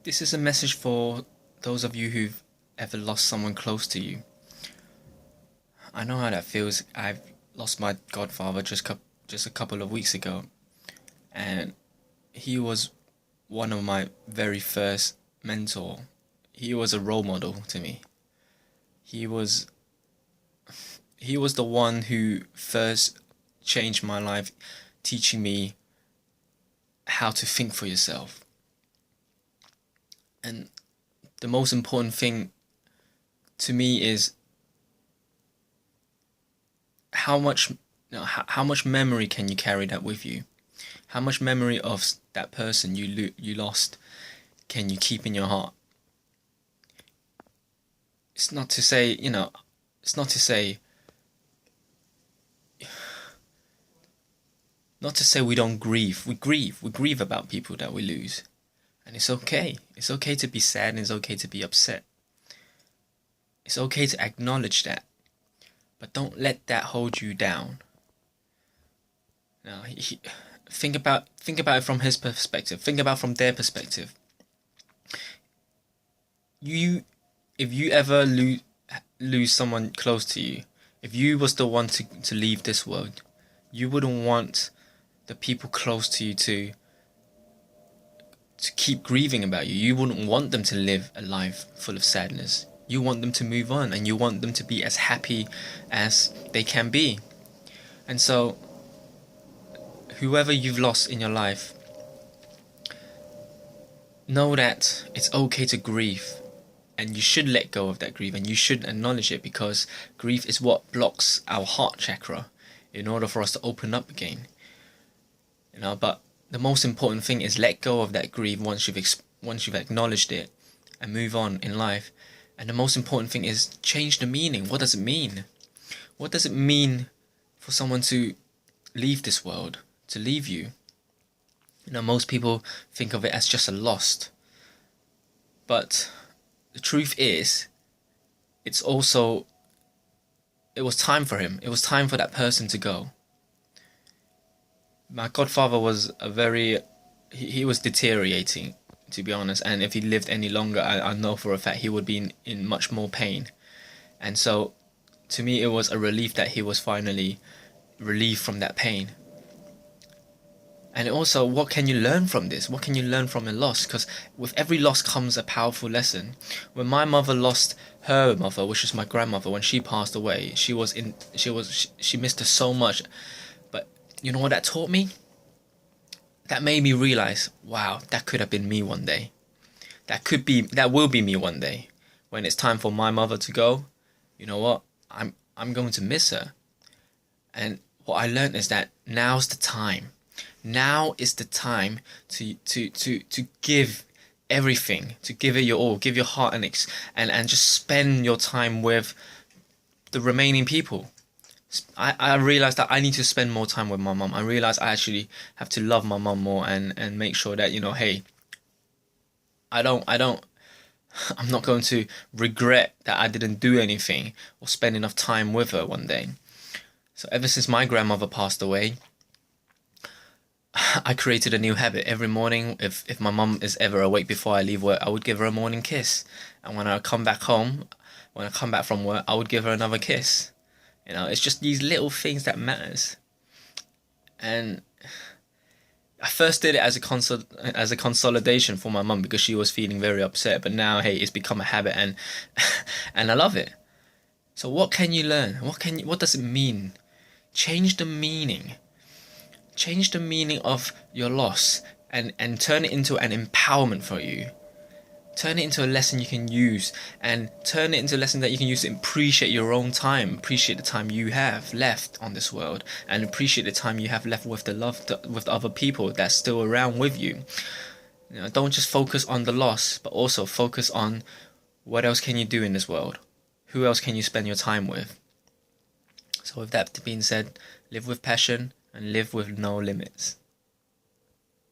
This is a message for those of you who've ever lost someone close to you. I know how that feels. I've lost my godfather just a couple of weeks ago, and he was one of my very first mentor. He was a role model to me. He was he was the one who first changed my life, teaching me how to think for yourself. And the most important thing to me is how much memory can you carry that with you? How much memory of that person you lost can you keep in your heart? It's not to say, it's not to say we don't grieve. We grieve. We grieve about people that we lose. And it's okay. It's okay to be sad and it's okay to be upset. It's okay to acknowledge that. But don't let that hold you down. Now, think about it from his perspective. Think about from their perspective. If you ever lose someone close to you, if you was the one to leave this world, you wouldn't want the people close to you to keep grieving about you. You wouldn't want them to live a life full of sadness. You want them to move on, and you want them to be as happy as they can be. And so, whoever you've lost in your life, know that it's okay to grieve, and you should let go of that grief, and you should acknowledge it, because grief is what blocks our heart chakra in order for us to open up again. But the most important thing is let go of that grief once you've acknowledged it and move on in life. And the most important thing is change the meaning. What does it mean? What does it mean for someone to leave this world, to leave you? Most people think of it as just a loss. But the truth is, it was time for him. It was time for that person to go. My godfather was he was deteriorating, to be honest, and if he lived any longer, I know for a fact he would be in much more pain. And so, to me, it was a relief that he was finally relieved from that pain. And also, what can you learn from this? What can you learn from a loss? Because with every loss comes a powerful lesson. When my mother lost her mother, which is my grandmother, when she passed away, she missed her so much. But you know what that taught me? That made me realize, wow, that could have been me one day. That will be me one day. When it's time for my mother to go, you know what? I'm going to miss her. And what I learned is that now's the time. Now is the time to give everything, to give it your all, give your heart and just spend your time with the remaining people. I realized that I need to spend more time with my mum. I realized I actually have to love my mum more and make sure that, hey, I'm not going to regret that I didn't do anything or spend enough time with her one day. So ever since my grandmother passed away, I created a new habit. Every morning, if my mum is ever awake before I leave work, I would give her a morning kiss. And when I come back from work, I would give her another kiss. It's just these little things that matters. And I first did it as a consolidation for my mum because she was feeling very upset. But now, hey, it's become a habit, and and I love it. So what can you learn? What does it mean? Change the meaning. Change the meaning of your loss and turn it into an empowerment for you. Turn it into a lesson you can use, and turn it into a lesson that you can use to appreciate your own time, appreciate the time you have left on this world, and appreciate the time you have left with with the other people that's still around with you. Don't just focus on the loss, but also focus on what else can you do in this world. Who else can you spend your time with? So with that being said, live with passion and live with no limits.